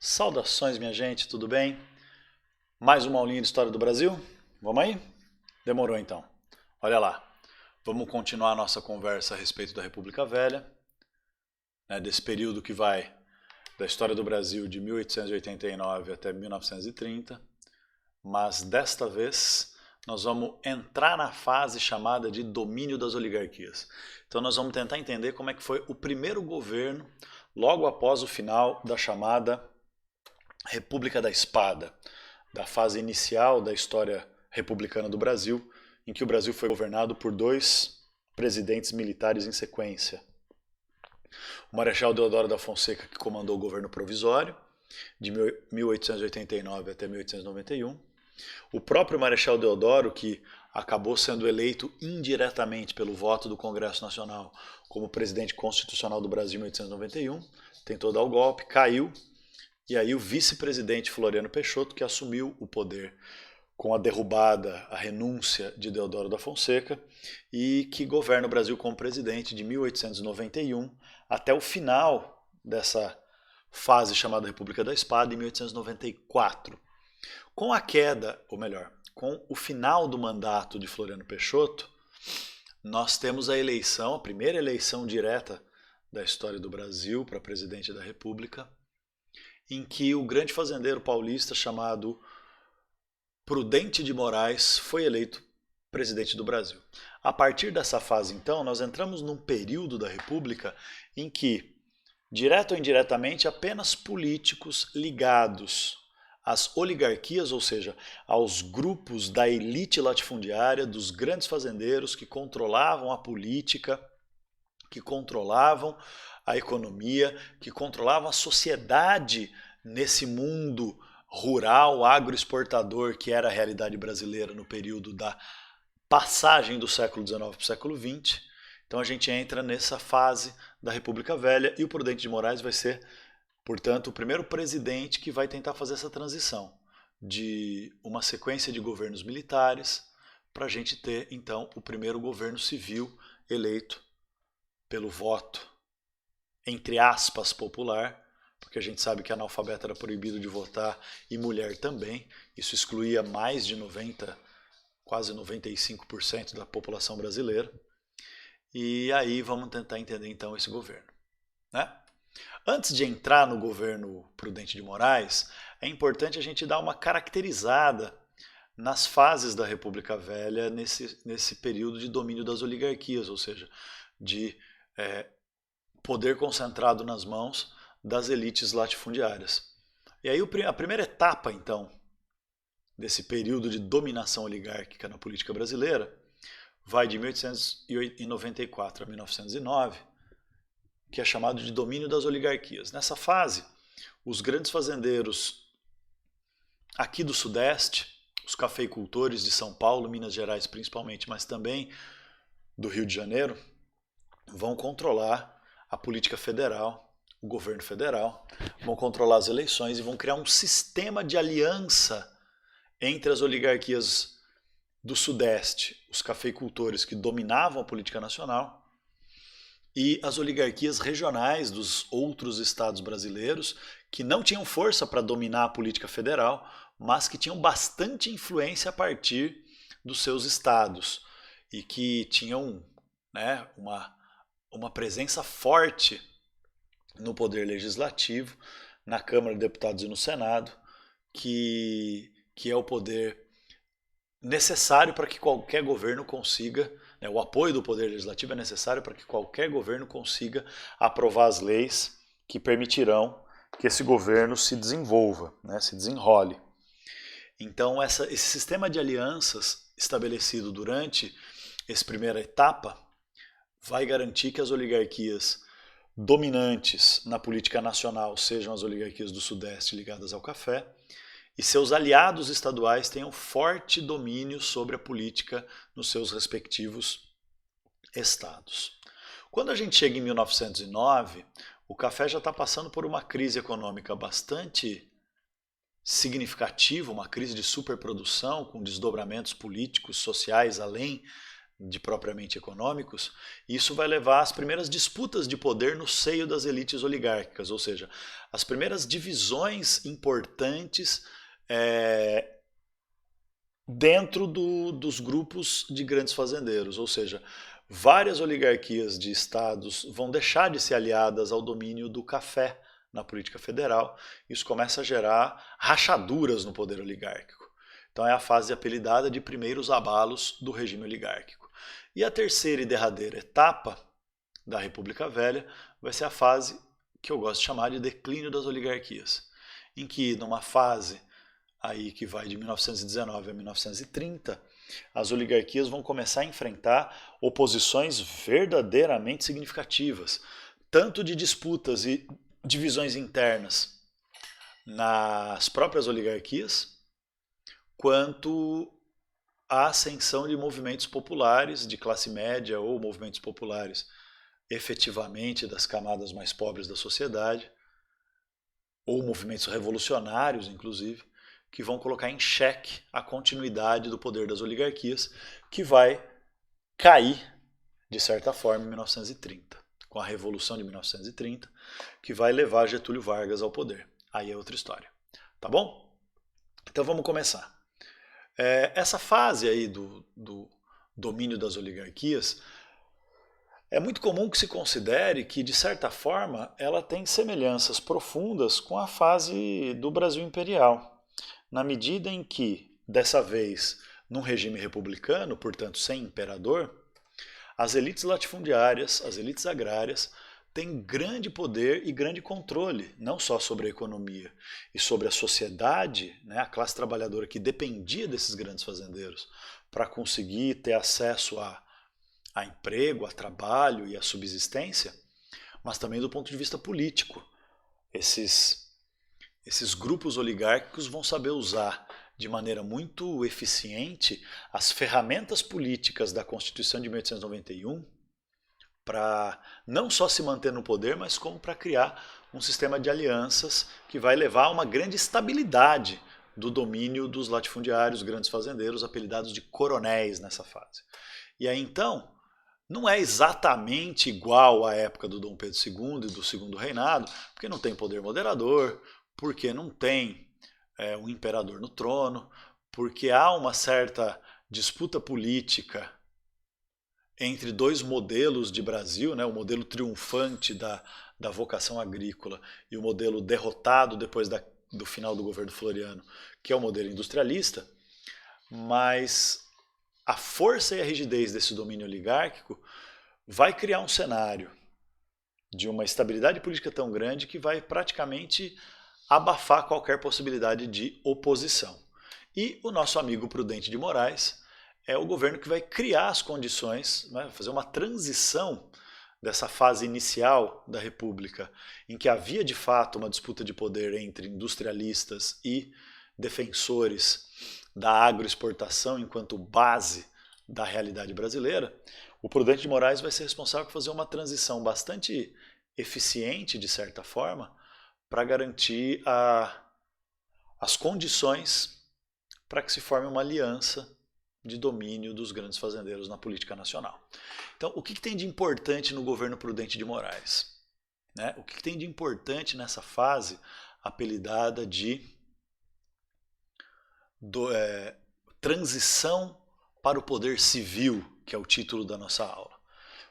Saudações, minha gente, tudo bem? Mais uma aulinha de História do Brasil? Vamos aí? Demorou então. Olha lá, vamos continuar a nossa conversa a respeito da República Velha, né, desse período que vai da história do Brasil de 1889 até 1930, mas desta vez nós vamos entrar na fase chamada de domínio das oligarquias. Então nós vamos tentar entender como é que foi o primeiro governo logo após o final da chamada República da Espada, da fase inicial da história republicana do Brasil, em que o Brasil foi governado por dois presidentes militares em sequência. O Marechal Deodoro da Fonseca, que comandou o governo provisório, de 1889 até 1891. O próprio Marechal Deodoro, que acabou sendo eleito indiretamente pelo voto do Congresso Nacional como presidente constitucional do Brasil em 1891, tentou dar o golpe, caiu. E aí o vice-presidente Floriano Peixoto, que assumiu o poder com a derrubada, a renúncia de Deodoro da Fonseca, e que governa o Brasil como presidente de 1891 até o final dessa fase chamada República da Espada, em 1894. Com a queda, ou melhor, com o final do mandato de Floriano Peixoto, nós temos a eleição, a primeira eleição direta da história do Brasil para presidente da República, em que o grande fazendeiro paulista chamado Prudente de Moraes foi eleito presidente do Brasil. A partir dessa fase, então, nós entramos num período da República em que, direto ou indiretamente, apenas políticos ligados às oligarquias, ou seja, aos grupos da elite latifundiária, dos grandes fazendeiros que controlavam a política, que controlavam a economia, que controlavam a sociedade nesse mundo rural, agroexportador, que era a realidade brasileira no período da passagem do século XIX para o século XX. Então a gente entra nessa fase da República Velha e o Prudente de Moraes vai ser, portanto, o primeiro presidente que vai tentar fazer essa transição de uma sequência de governos militares para a gente ter, então, o primeiro governo civil eleito pelo voto, entre aspas, popular, porque a gente sabe que analfabeto era proibido de votar e mulher também. Isso excluía mais de 90, quase 95% da população brasileira. E aí vamos tentar entender então esse governo, né? Antes de entrar no governo Prudente de Moraes, é importante a gente dar uma caracterizada nas fases da República Velha nesse período de domínio das oligarquias, ou seja, de poder concentrado nas mãos das elites latifundiárias. E aí a primeira etapa, então, desse período de dominação oligárquica na política brasileira vai de 1894 a 1909, que é chamado de domínio das oligarquias. Nessa fase, os grandes fazendeiros aqui do Sudeste, os cafeicultores de São Paulo, Minas Gerais principalmente, mas também do Rio de Janeiro, vão controlar a política federal, o governo federal, vão controlar as eleições e vão criar um sistema de aliança entre as oligarquias do Sudeste, os cafeicultores que dominavam a política nacional, e as oligarquias regionais dos outros estados brasileiros, que não tinham força para dominar a política federal, mas que tinham bastante influência a partir dos seus estados e que tinham, né, uma presença forte no poder legislativo, na Câmara de Deputados e no Senado, que é o poder necessário para que qualquer governo consiga, né, o apoio do poder legislativo é necessário para que qualquer governo consiga aprovar as leis que permitirão que esse governo se desenvolva, né, se desenrole. Então esse sistema de alianças estabelecido durante essa primeira etapa vai garantir que as oligarquias dominantes na política nacional sejam as oligarquias do Sudeste ligadas ao café e seus aliados estaduais tenham forte domínio sobre a política nos seus respectivos estados. Quando a gente chega em 1909, o café já está passando por uma crise econômica bastante significativa, uma crise de superprodução com desdobramentos políticos, sociais, além de propriamente econômicos, isso vai levar às primeiras disputas de poder no seio das elites oligárquicas, ou seja, as primeiras divisões importantes dentro dos grupos de grandes fazendeiros, ou seja, várias oligarquias de estados vão deixar de ser aliadas ao domínio do café na política federal. Isso começa a gerar rachaduras no poder oligárquico. Então é a fase apelidada de primeiros abalos do regime oligárquico. E a terceira e derradeira etapa da República Velha vai ser a fase que eu gosto de chamar de declínio das oligarquias, em que numa fase aí que vai de 1919 a 1930, as oligarquias vão começar a enfrentar oposições verdadeiramente significativas, tanto de disputas e divisões internas nas próprias oligarquias, quanto a ascensão de movimentos populares de classe média ou movimentos populares efetivamente das camadas mais pobres da sociedade, ou movimentos revolucionários, inclusive, que vão colocar em xeque a continuidade do poder das oligarquias, que vai cair, de certa forma, em 1930, com a Revolução de 1930, que vai levar Getúlio Vargas ao poder. Aí é outra história. Tá bom? Então vamos começar. Essa fase aí do domínio das oligarquias, é muito comum que se considere que, de certa forma, ela tem semelhanças profundas com a fase do Brasil imperial, na medida em que, dessa vez, num regime republicano, portanto sem imperador, as elites latifundiárias, as elites agrárias, têm grande poder e grande controle, não só sobre a economia e sobre a sociedade, né, a classe trabalhadora que dependia desses grandes fazendeiros para conseguir ter acesso a emprego, a trabalho e a subsistência, mas também do ponto de vista político. Esses grupos oligárquicos vão saber usar de maneira muito eficiente as ferramentas políticas da Constituição de 1891 para não só se manter no poder, mas como para criar um sistema de alianças que vai levar a uma grande estabilidade do domínio dos latifundiários, grandes fazendeiros, apelidados de coronéis nessa fase. E aí então, não é exatamente igual à época do Dom Pedro II e do Segundo Reinado, porque não tem poder moderador, porque não tem um imperador no trono, porque há uma certa disputa política entre dois modelos de Brasil, né, o modelo triunfante da vocação agrícola e o modelo derrotado depois do final do governo Floriano, que é o modelo industrialista, mas a força e a rigidez desse domínio oligárquico vai criar um cenário de uma estabilidade política tão grande que vai praticamente abafar qualquer possibilidade de oposição. E o nosso amigo Prudente de Moraes é o governo que vai criar as condições, né, fazer uma transição dessa fase inicial da República, em que havia de fato uma disputa de poder entre industrialistas e defensores da agroexportação enquanto base da realidade brasileira. O Prudente de Moraes vai ser responsável por fazer uma transição bastante eficiente, de certa forma, para garantir as condições para que se forme uma aliança de domínio dos grandes fazendeiros na política nacional. Então, o que tem de importante no governo Prudente de Moraes? Né? O que tem de importante nessa fase apelidada de transição para o poder civil, que é o título da nossa aula?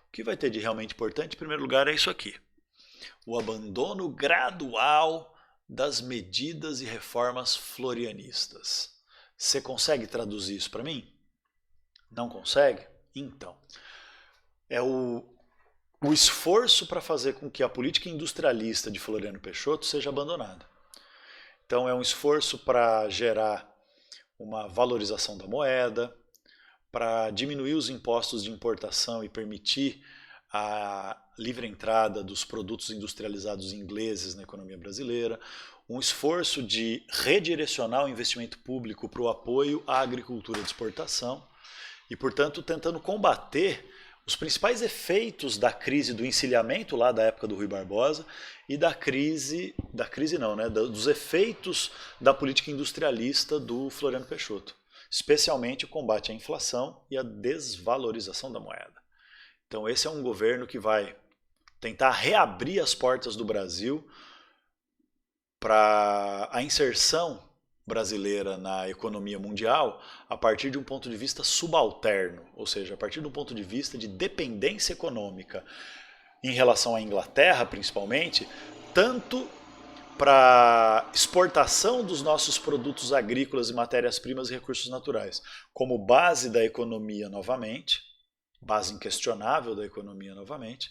O que vai ter de realmente importante, em primeiro lugar, é isso aqui: o abandono gradual das medidas e reformas florianistas. Você consegue traduzir isso para mim? Não consegue? Então, é o esforço para fazer com que a política industrialista de Floriano Peixoto seja abandonada. Então, é um esforço para gerar uma valorização da moeda, para diminuir os impostos de importação e permitir a livre entrada dos produtos industrializados ingleses na economia brasileira, um esforço de redirecionar o investimento público para o apoio à agricultura de exportação e, portanto, tentando combater os principais efeitos da crise do encilhamento lá da época do Rui Barbosa e dos efeitos da política industrialista do Floriano Peixoto, especialmente o combate à inflação e a desvalorização da moeda. Então esse é um governo que vai tentar reabrir as portas do Brasil para a inserção brasileira na economia mundial a partir de um ponto de vista subalterno, ou seja, a partir de um ponto de vista de dependência econômica em relação à Inglaterra, principalmente, tanto para exportação dos nossos produtos agrícolas e matérias-primas e recursos naturais, como base da economia novamente, base inquestionável da economia novamente,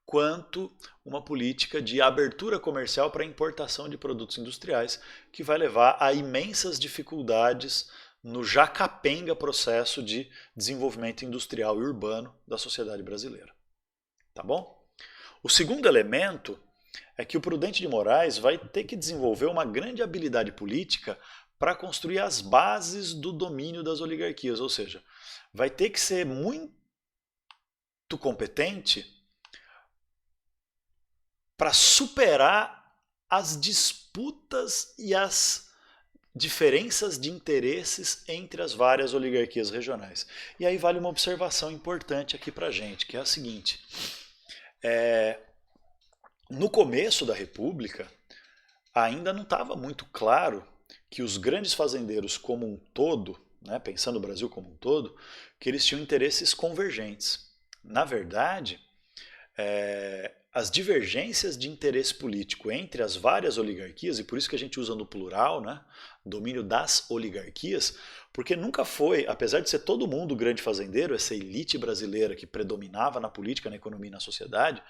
quanto uma política de abertura comercial para importação de produtos industriais, que vai levar a imensas dificuldades no já capenga processo de desenvolvimento industrial e urbano da sociedade brasileira. Tá bom? O segundo elemento é que o Prudente de Moraes vai ter que desenvolver uma grande habilidade política para construir as bases do domínio das oligarquias, ou seja, vai ter que ser muito competente para superar as disputas e as diferenças de interesses entre as várias oligarquias regionais. E aí vale uma observação importante aqui para a gente, que é a seguinte. No começo da República, ainda não estava muito claro que os grandes fazendeiros como um todo, né, pensando o Brasil como um todo, que eles tinham interesses convergentes. Na verdade, as divergências de interesse político entre as várias oligarquias, e por isso que a gente usa no plural, né, domínio das oligarquias, porque nunca foi, apesar de ser todo mundo grande fazendeiro, essa elite brasileira que predominava na política, na economia e na sociedade,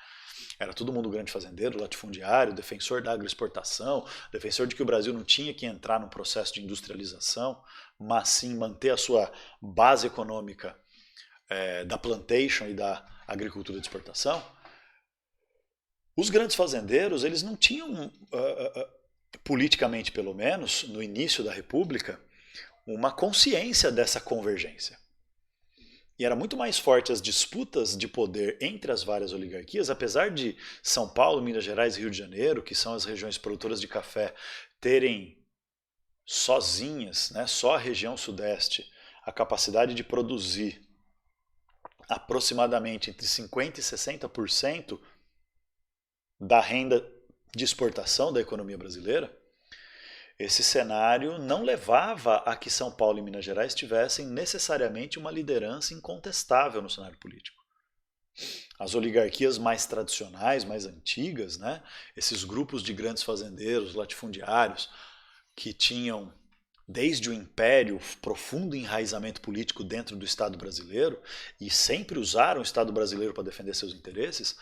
era todo mundo grande fazendeiro, latifundiário, defensor da agroexportação, defensor de que o Brasil não tinha que entrar num processo de industrialização, mas sim manter a sua base econômica da plantation e da agricultura de exportação. Os grandes fazendeiros, eles não tinham, politicamente pelo menos, no início da República, uma consciência dessa convergência. E era muito mais forte as disputas de poder entre as várias oligarquias, apesar de São Paulo, Minas Gerais e Rio de Janeiro, que são as regiões produtoras de café, terem sozinhas, né, só a região sudeste, a capacidade de produzir aproximadamente entre 50% e 60% da renda de exportação da economia brasileira, esse cenário não levava a que São Paulo e Minas Gerais tivessem necessariamente uma liderança incontestável no cenário político. As oligarquias mais tradicionais, mais antigas, né, esses grupos de grandes fazendeiros, latifundiários, que tinham desde o Império profundo enraizamento político dentro do Estado brasileiro e sempre usaram o Estado brasileiro para defender seus interesses,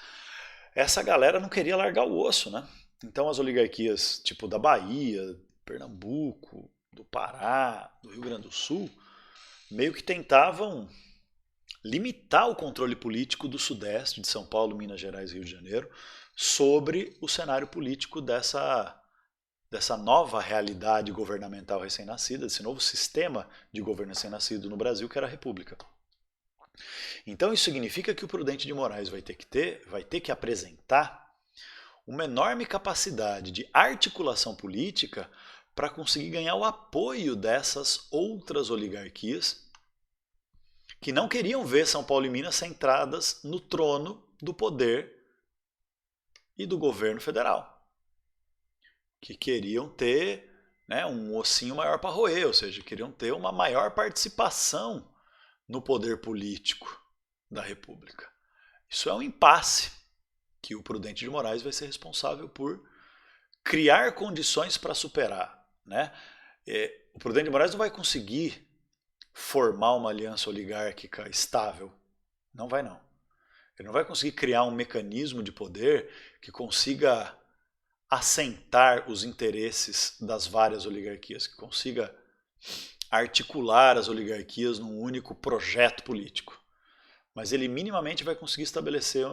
essa galera não queria largar o osso, né? Então as oligarquias tipo da Bahia, Pernambuco, do Pará, do Rio Grande do Sul, meio que tentavam limitar o controle político do Sudeste, de São Paulo, Minas Gerais e Rio de Janeiro, sobre o cenário político dessa nova realidade governamental recém-nascida, desse novo sistema de governo recém-nascido no Brasil, que era a República. Então isso significa que o Prudente de Moraes vai ter que apresentar uma enorme capacidade de articulação política para conseguir ganhar o apoio dessas outras oligarquias que não queriam ver São Paulo e Minas centradas no trono do poder e do governo federal. Que queriam ter, né, um ossinho maior para roer, ou seja, queriam ter uma maior participação no poder político da República. Isso é um impasse que o Prudente de Moraes vai ser responsável por criar condições para superar, né? O Prudente de Moraes não vai conseguir formar uma aliança oligárquica estável. Não vai não. Ele não vai conseguir criar um mecanismo de poder que consiga assentar os interesses das várias oligarquias, que consiga articular as oligarquias num único projeto político. Mas ele minimamente vai conseguir estabelecer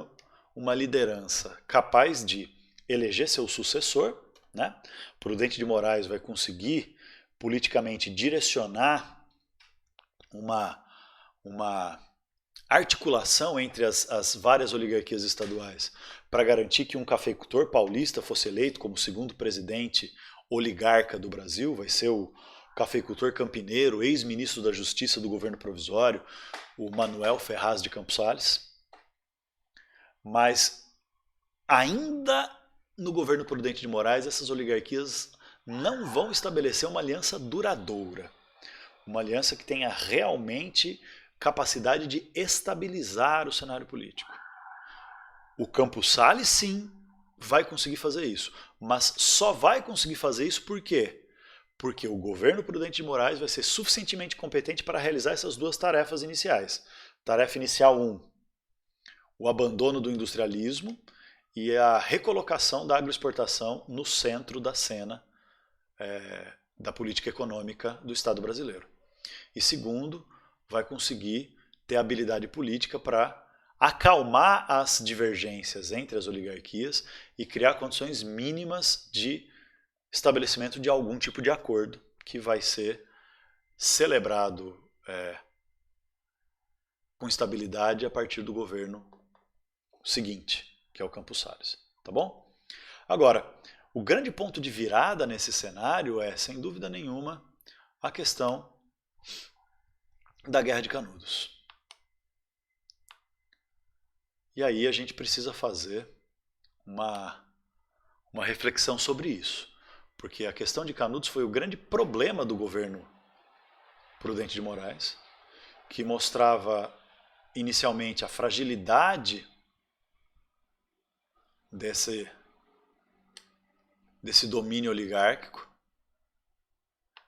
uma liderança capaz de eleger seu sucessor, né? Prudente de Moraes vai conseguir politicamente direcionar uma articulação entre as várias oligarquias estaduais para garantir que um cafeicultor paulista fosse eleito como segundo presidente oligarca do Brasil, vai ser o cafeicultor campineiro, ex-ministro da Justiça do governo provisório, o Manuel Ferraz de Campos Sales. Mas ainda no governo Prudente de Moraes, essas oligarquias não vão estabelecer uma aliança duradoura. Uma aliança que tenha realmente capacidade de estabilizar o cenário político. O Campos Sales, sim, vai conseguir fazer isso. Mas só vai conseguir fazer isso por quê? Porque o governo Prudente de Moraes vai ser suficientemente competente para realizar essas duas tarefas iniciais. Tarefa inicial 1, o abandono do industrialismo e a recolocação da agroexportação no centro da cena da política econômica do Estado brasileiro. E segundo, vai conseguir ter habilidade política para acalmar as divergências entre as oligarquias e criar condições mínimas de estabelecimento de algum tipo de acordo que vai ser celebrado com estabilidade a partir do governo seguinte, que é o Campos Sales. Tá bom? Agora, o grande ponto de virada nesse cenário é, sem dúvida nenhuma, a questão da Guerra de Canudos. E aí a gente precisa fazer uma reflexão sobre isso. Porque a questão de Canudos foi o grande problema do governo Prudente de Moraes, que mostrava inicialmente a fragilidade desse domínio oligárquico,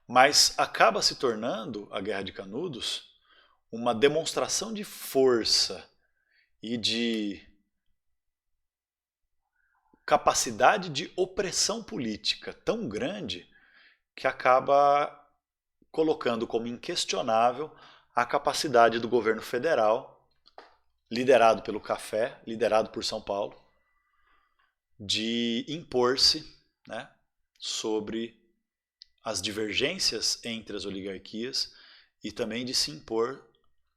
mas acaba se tornando a Guerra de Canudos uma demonstração de força e de capacidade de opressão política tão grande que acaba colocando como inquestionável a capacidade do governo federal, liderado pelo Café, liderado por São Paulo, de impor-se, né, sobre as divergências entre as oligarquias e também de se impor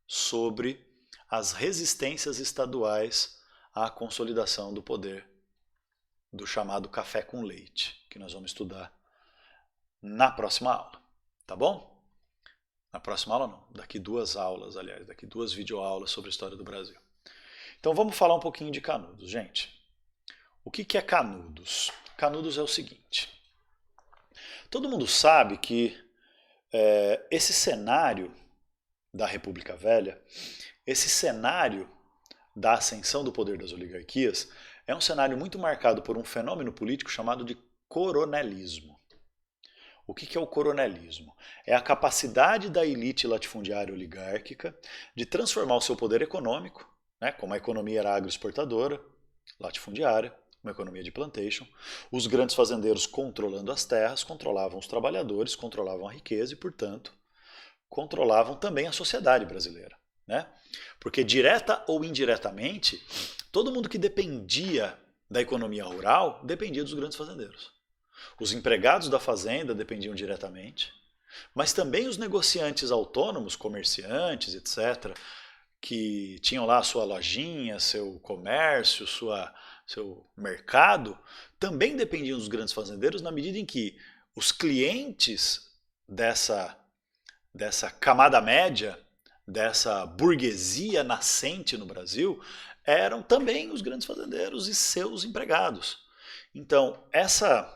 sobre as resistências estaduais à consolidação do poder do chamado café com leite, que nós vamos estudar na próxima aula, tá bom? Na próxima aula não, daqui 2 aulas, aliás, daqui 2 videoaulas sobre a história do Brasil. Então vamos falar um pouquinho de Canudos, gente. O que é Canudos? Canudos é o seguinte, todo mundo sabe que esse cenário da República Velha, esse cenário da ascensão do poder das oligarquias, é um cenário muito marcado por um fenômeno político chamado de coronelismo. O que é o coronelismo? É a capacidade da elite latifundiária oligárquica de transformar o seu poder econômico, né, como a economia era agroexportadora, latifundiária, uma economia de plantation, os grandes fazendeiros controlando as terras, controlavam os trabalhadores, controlavam a riqueza e, portanto, controlavam também a sociedade brasileira, né? Porque direta ou indiretamente, todo mundo que dependia da economia rural dependia dos grandes fazendeiros. Os empregados da fazenda dependiam diretamente, mas também os negociantes autônomos, comerciantes, etc., que tinham lá sua lojinha, seu comércio, seu mercado, também dependiam dos grandes fazendeiros na medida em que os clientes dessa camada média, dessa burguesia nascente no Brasil, eram também os grandes fazendeiros e seus empregados. Então, essa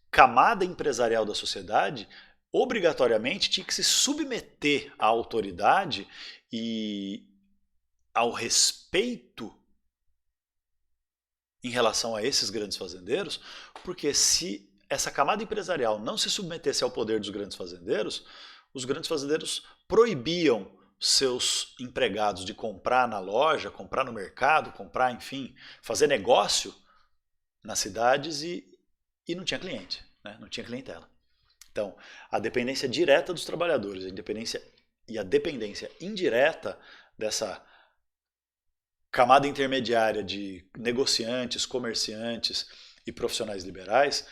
camada empresarial da sociedade obrigatoriamente tinha que se submeter à autoridade e ao respeito em relação a esses grandes fazendeiros, porque se essa camada empresarial não se submetesse ao poder dos grandes fazendeiros, os grandes fazendeiros proibiam seus empregados de comprar na loja, comprar no mercado, comprar, enfim, fazer negócio nas cidades e não tinha cliente, né? Não tinha clientela. Então, a dependência direta dos trabalhadores, a dependência indireta dessa camada intermediária de negociantes, comerciantes e profissionais liberais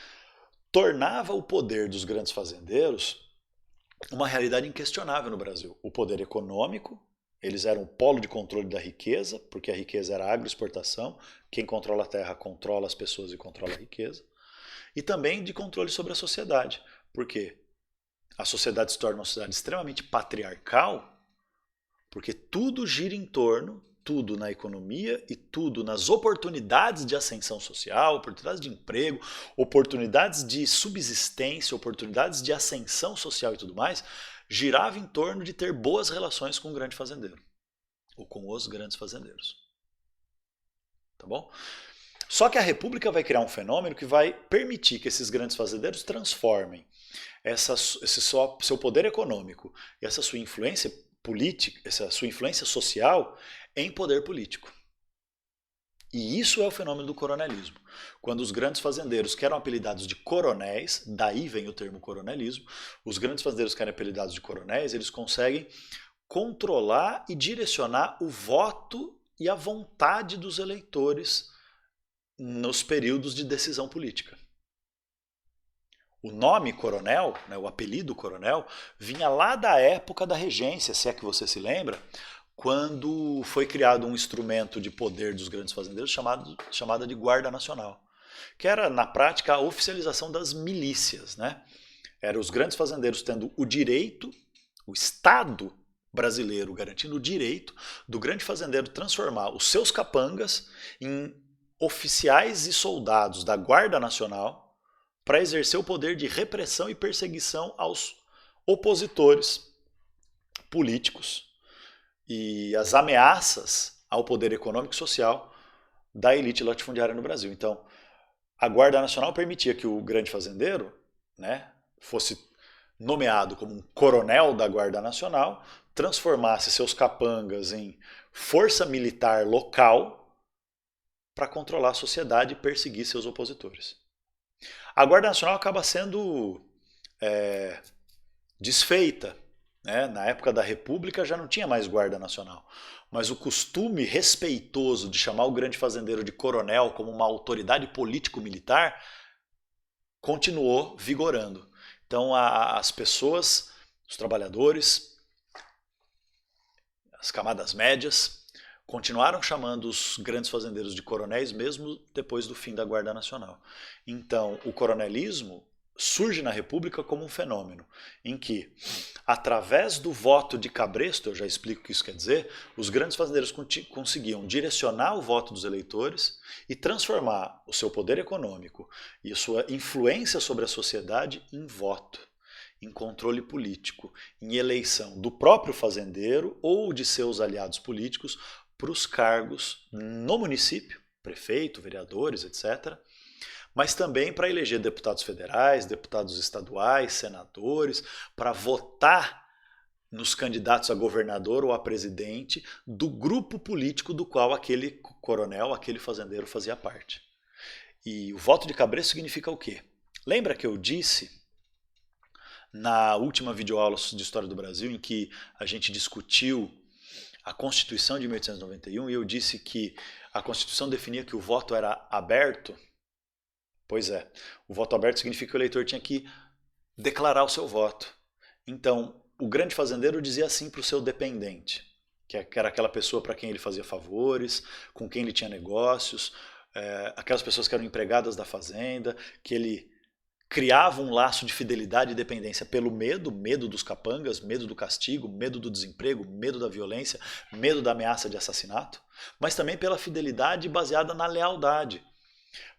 tornava o poder dos grandes fazendeiros uma realidade inquestionável no Brasil. O poder econômico, eles eram o polo de controle da riqueza, porque a riqueza era a agroexportação, quem controla a terra controla as pessoas e controla a riqueza, e também de controle sobre a sociedade, porque a sociedade se torna uma sociedade extremamente patriarcal, porque tudo gira em torno, tudo na economia e tudo nas oportunidades de ascensão social, oportunidades de emprego, oportunidades de subsistência, oportunidades de ascensão social e tudo mais, girava em torno de ter boas relações com o grande fazendeiro, ou com os grandes fazendeiros. Tá bom? Só que a República vai criar um fenômeno que vai permitir que esses grandes fazendeiros transformem esse seu poder econômico e essa sua influência política, essa sua influência social em poder político. E isso é o fenômeno do coronelismo. Quando os grandes fazendeiros, que eram apelidados de coronéis, daí vem o termo coronelismo, os grandes fazendeiros que eram apelidados de coronéis, eles conseguem controlar e direcionar o voto e a vontade dos eleitores nos períodos de decisão política. O nome coronel, né, o apelido coronel, vinha lá da época da regência, se é que você se lembra, quando foi criado um instrumento de poder dos grandes fazendeiros chamada de Guarda Nacional, que era, na prática, a oficialização das milícias. Né? Eram os grandes fazendeiros tendo o direito, o Estado brasileiro garantindo o direito do grande fazendeiro transformar os seus capangas em oficiais e soldados da Guarda Nacional para exercer o poder de repressão e perseguição aos opositores políticos e as ameaças ao poder econômico e social da elite latifundiária no Brasil. Então, a Guarda Nacional permitia que o grande fazendeiro, né, fosse nomeado como um coronel da Guarda Nacional, transformasse seus capangas em força militar local para controlar a sociedade e perseguir seus opositores. A Guarda Nacional acaba sendo desfeita. Né? Na época da República já não tinha mais Guarda Nacional. Mas o costume respeitoso de chamar o grande fazendeiro de coronel como uma autoridade político-militar continuou vigorando. Então as pessoas, os trabalhadores, as camadas médias, continuaram chamando os grandes fazendeiros de coronéis mesmo depois do fim da Guarda Nacional. Então, o coronelismo surge na República como um fenômeno em que, através do voto de cabresto, eu já explico o que isso quer dizer, os grandes fazendeiros conseguiam direcionar o voto dos eleitores e transformar o seu poder econômico e a sua influência sobre a sociedade em voto, em controle político, em eleição do próprio fazendeiro ou de seus aliados políticos para os cargos no município, prefeito, vereadores, etc., mas também para eleger deputados federais, deputados estaduais, senadores, para votar nos candidatos a governador ou a presidente do grupo político do qual aquele coronel, aquele fazendeiro fazia parte. E o voto de cabresto significa o quê? Lembra que eu disse na última videoaula de História do Brasil, em que a gente discutiu a Constituição de 1891, e eu disse que a Constituição definia que o voto era aberto? Pois é, o voto aberto significa que o eleitor tinha que declarar o seu voto. Então, o grande fazendeiro dizia assim para o seu dependente, que era aquela pessoa para quem ele fazia favores, com quem ele tinha negócios, aquelas pessoas que eram empregadas da fazenda, que ele criava um laço de fidelidade e dependência pelo medo, medo dos capangas, medo do castigo, medo do desemprego, medo da violência, medo da ameaça de assassinato, mas também pela fidelidade baseada na lealdade.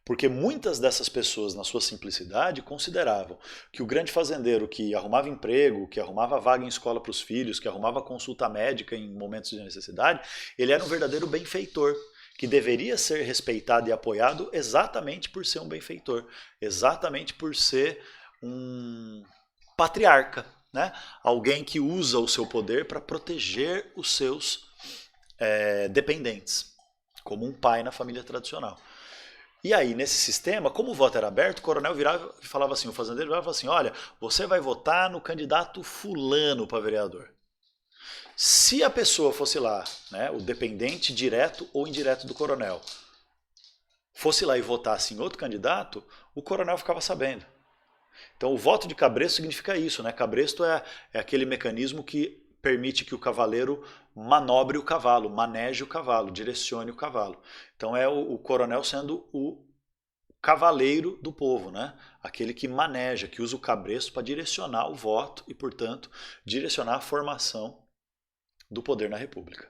Porque muitas dessas pessoas, na sua simplicidade, consideravam que o grande fazendeiro que arrumava emprego, que arrumava vaga em escola para os filhos, que arrumava consulta médica em momentos de necessidade, ele era um verdadeiro benfeitor, que deveria ser respeitado e apoiado exatamente por ser um benfeitor, exatamente por ser um patriarca, né? Alguém que usa o seu poder para proteger os seus dependentes, como um pai na família tradicional. E aí, nesse sistema, como o voto era aberto, o coronel virava e falava assim, o fazendeiro virava e falava assim, olha, você vai votar no candidato fulano para vereador. Se a pessoa fosse lá, né, o dependente direto ou indireto do coronel, fosse lá e votasse em outro candidato, o coronel ficava sabendo. Então o voto de cabresto significa isso, né? Cabresto é aquele mecanismo que permite que o cavaleiro manobre o cavalo, maneje o cavalo, direcione o cavalo. Então é o coronel sendo o cavaleiro do povo, né? Aquele que maneja, que usa o cabresto para direcionar o voto e, portanto, direcionar a formação do poder na República.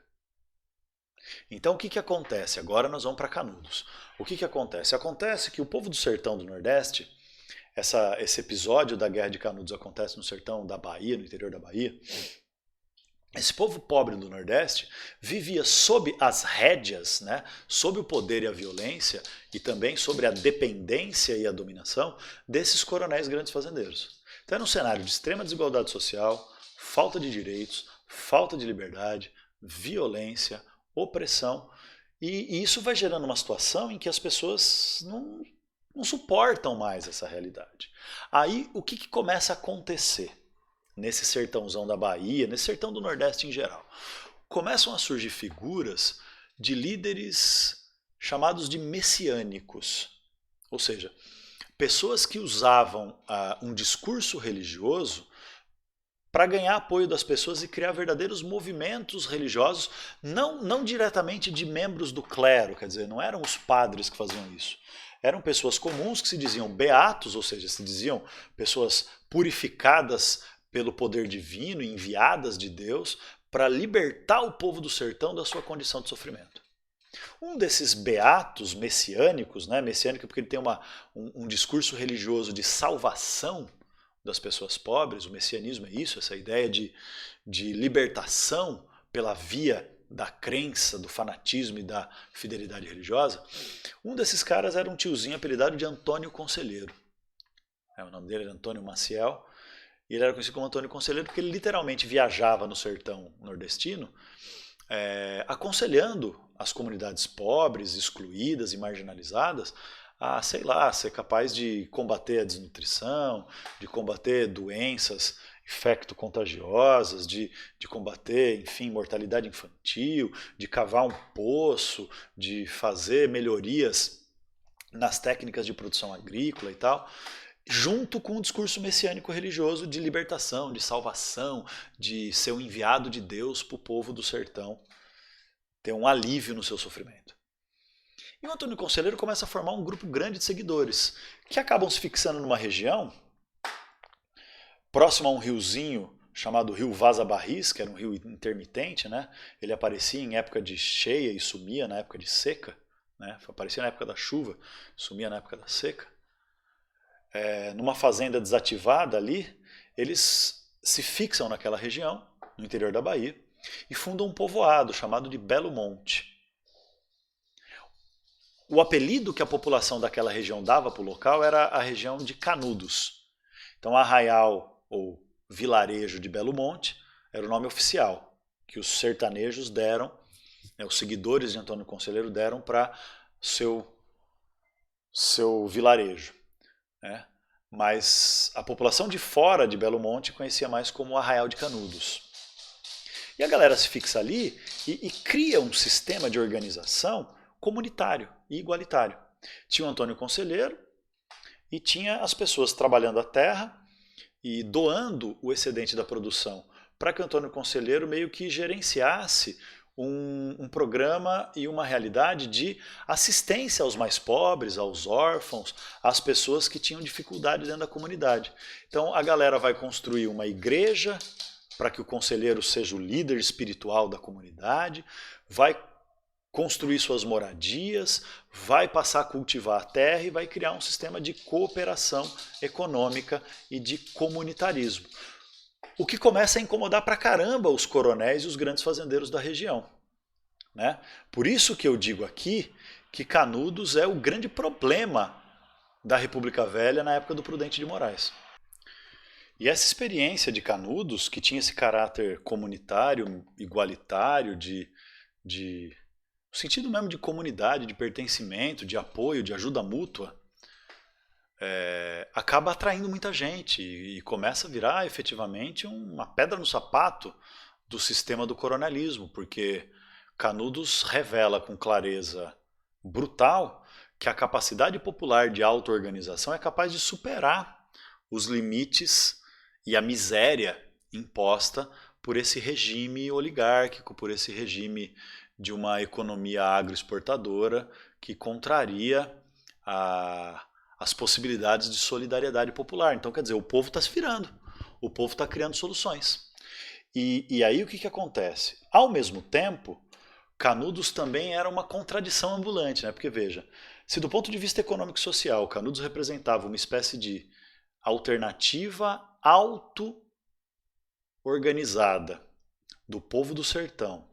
Então o que acontece? Agora nós vamos para Canudos. O que acontece? Acontece que o povo do sertão do Nordeste, esse episódio da Guerra de Canudos acontece no sertão da Bahia, no interior da Bahia. Esse povo pobre do Nordeste vivia sob as rédeas, né, sob o poder e a violência, e também sobre a dependência e a dominação desses coronéis grandes fazendeiros. Então era um cenário de extrema desigualdade social, falta de direitos, falta de liberdade, violência, opressão, e isso vai gerando uma situação em que as pessoas não suportam mais essa realidade. Aí o que começa a acontecer nesse sertãozão da Bahia, nesse sertão do Nordeste em geral? Começam a surgir figuras de líderes chamados de messiânicos, ou seja, pessoas que usavam um discurso religioso para ganhar apoio das pessoas e criar verdadeiros movimentos religiosos, não diretamente de membros do clero, quer dizer, não eram os padres que faziam isso. Eram pessoas comuns que se diziam beatos, ou seja, se diziam pessoas purificadas pelo poder divino, enviadas de Deus, para libertar o povo do sertão da sua condição de sofrimento. Um desses beatos messiânicos, né, messiânico porque ele tem um discurso religioso de salvação das pessoas pobres, o messianismo é isso, essa ideia de libertação pela via da crença, do fanatismo e da fidelidade religiosa. Um desses caras era um tiozinho apelidado de Antônio Conselheiro. O nome dele era Antônio Maciel, e ele era conhecido como Antônio Conselheiro porque ele literalmente viajava no sertão nordestino, aconselhando as comunidades pobres, excluídas e marginalizadas a, sei lá, ser capaz de combater a desnutrição, de combater doenças infecto-contagiosas, de combater, enfim, mortalidade infantil, de cavar um poço, de fazer melhorias nas técnicas de produção agrícola e tal, junto com um discurso messiânico religioso de libertação, de salvação, de ser um enviado de Deus para o povo do sertão ter um alívio no seu sofrimento. E o Antônio Conselheiro começa a formar um grupo grande de seguidores, que acabam se fixando numa região próximo a um riozinho chamado Rio Vaza Barris, que era um rio intermitente, né? Ele aparecia em época de cheia e sumia na época de seca, né? Aparecia na época da chuva, sumia na época da seca. Numa fazenda desativada ali, eles se fixam naquela região, no interior da Bahia, e fundam um povoado chamado de Belo Monte. O apelido que a população daquela região dava para o local era a região de Canudos. Então, Arraial ou Vilarejo de Belo Monte era o nome oficial que os sertanejos deram, né, os seguidores de Antônio Conselheiro deram para seu vilarejo. Né? Mas a população de fora de Belo Monte conhecia mais como Arraial de Canudos. E a galera se fixa ali e cria um sistema de organização comunitário e igualitário. Tinha o Antônio Conselheiro e tinha as pessoas trabalhando a terra e doando o excedente da produção para que o Antônio Conselheiro meio que gerenciasse um programa e uma realidade de assistência aos mais pobres, aos órfãos, às pessoas que tinham dificuldade dentro da comunidade. Então a galera vai construir uma igreja para que o conselheiro seja o líder espiritual da comunidade, vai construir suas moradias, vai passar a cultivar a terra e vai criar um sistema de cooperação econômica e de comunitarismo. O que começa a incomodar pra caramba os coronéis e os grandes fazendeiros da região. Né? Por isso que eu digo aqui que Canudos é o grande problema da República Velha na época do Prudente de Moraes. E essa experiência de Canudos, que tinha esse caráter comunitário, igualitário, de no sentido mesmo de comunidade, de pertencimento, de apoio, de ajuda mútua, acaba atraindo muita gente e começa a virar efetivamente uma pedra no sapato do sistema do coronelismo, porque Canudos revela com clareza brutal que a capacidade popular de auto-organização é capaz de superar os limites e a miséria imposta por esse regime oligárquico, por esse regime de uma economia agroexportadora que contraria as possibilidades de solidariedade popular. Então, quer dizer, o povo está se virando, o povo está criando soluções. E aí o que acontece? Ao mesmo tempo, Canudos também era uma contradição ambulante, né? Porque veja, se do ponto de vista econômico e social, Canudos representava uma espécie de alternativa auto-organizada do povo do sertão,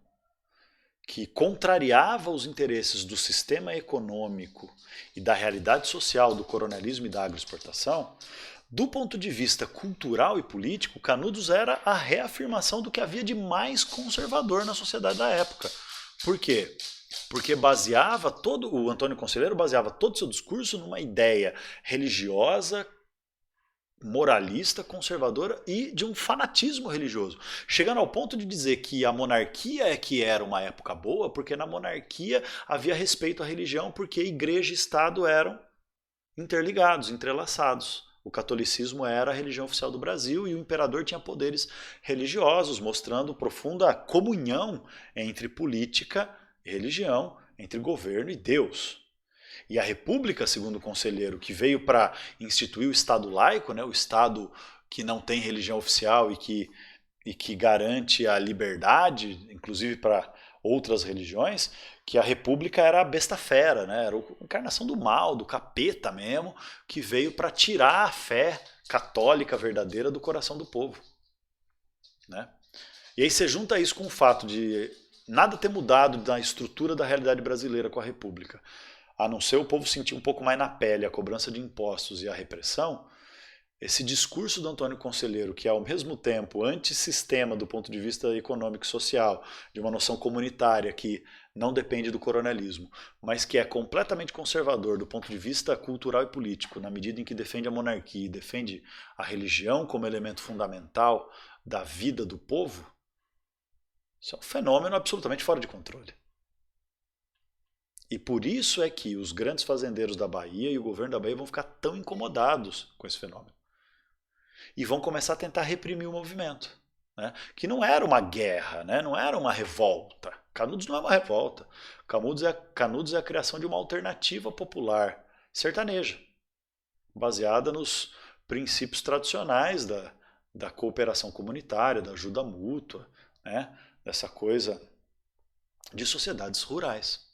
que contrariava os interesses do sistema econômico e da realidade social do coronelismo e da agroexportação, do ponto de vista cultural e político, Canudos era a reafirmação do que havia de mais conservador na sociedade da época. Por quê? Porque o Antônio Conselheiro baseava todo o seu discurso numa ideia religiosa, moralista, conservadora e de um fanatismo religioso, chegando ao ponto de dizer que a monarquia é que era uma época boa, porque na monarquia havia respeito à religião, porque igreja e Estado eram interligados, entrelaçados. O catolicismo era a religião oficial do Brasil e o imperador tinha poderes religiosos, mostrando profunda comunhão entre política e religião, entre governo e Deus. E a República, segundo o Conselheiro, que veio para instituir o Estado laico, né, o Estado que não tem religião oficial e que garante a liberdade, inclusive para outras religiões, que a República era a besta fera, né, era a encarnação do mal, do capeta mesmo, que veio para tirar a fé católica verdadeira do coração do povo. Né? E aí você junta isso com o fato de nada ter mudado da estrutura da realidade brasileira com a República, a não ser o povo sentir um pouco mais na pele a cobrança de impostos e a repressão, esse discurso do Antônio Conselheiro, que é ao mesmo tempo antissistema do ponto de vista econômico e social, de uma noção comunitária que não depende do coronelismo, mas que é completamente conservador do ponto de vista cultural e político, na medida em que defende a monarquia e defende a religião como elemento fundamental da vida do povo, isso é um fenômeno absolutamente fora de controle. E por isso é que os grandes fazendeiros da Bahia e o governo da Bahia vão ficar tão incomodados com esse fenômeno. E vão começar a tentar reprimir o movimento. Né? Que não era uma guerra, né? Não era uma revolta. Canudos não é uma revolta. Canudos é a criação de uma alternativa popular sertaneja, baseada nos princípios tradicionais da cooperação comunitária, da ajuda mútua, né? Dessa coisa de sociedades rurais.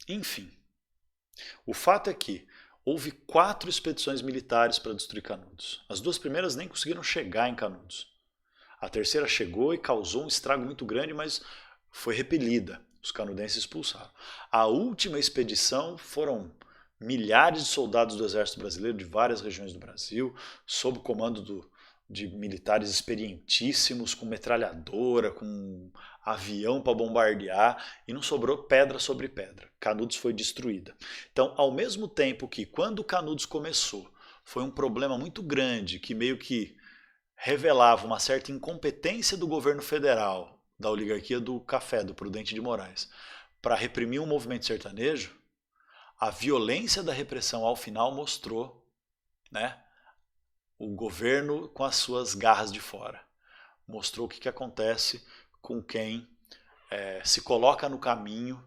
Enfim, o fato é que houve 4 expedições militares para destruir Canudos. As 2 primeiras nem conseguiram chegar em Canudos. A terceira chegou e causou um estrago muito grande, mas foi repelida. Os canudenses expulsaram. A última expedição foram milhares de soldados do exército brasileiro de várias regiões do Brasil, sob o comando de militares experientíssimos, com metralhadora, com avião para bombardear, e não sobrou pedra sobre pedra. Canudos foi destruída. Então, ao mesmo tempo que quando Canudos começou, foi um problema muito grande, que meio que revelava uma certa incompetência do governo federal, da oligarquia do café, do Prudente de Moraes, para reprimir um movimento sertanejo, a violência da repressão ao final mostrou, né, o governo com as suas garras de fora. Mostrou o que acontece com quem se coloca no caminho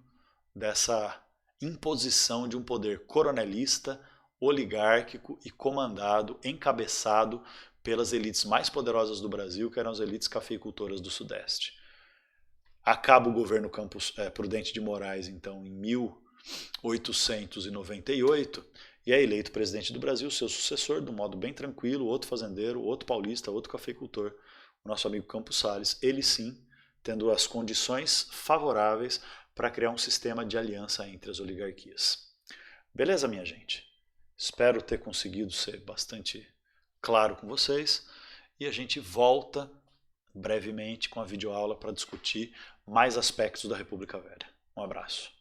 dessa imposição de um poder coronelista, oligárquico e comandado, encabeçado pelas elites mais poderosas do Brasil, que eram as elites cafeicultoras do Sudeste. Acaba o governo Prudente de Moraes, então, em 1898, e é eleito presidente do Brasil, seu sucessor, de um modo bem tranquilo, outro fazendeiro, outro paulista, outro cafeicultor, o nosso amigo Campos Salles, ele sim, tendo as condições favoráveis para criar um sistema de aliança entre as oligarquias. Beleza, minha gente? Espero ter conseguido ser bastante claro com vocês e a gente volta brevemente com a videoaula para discutir mais aspectos da República Velha. Um abraço.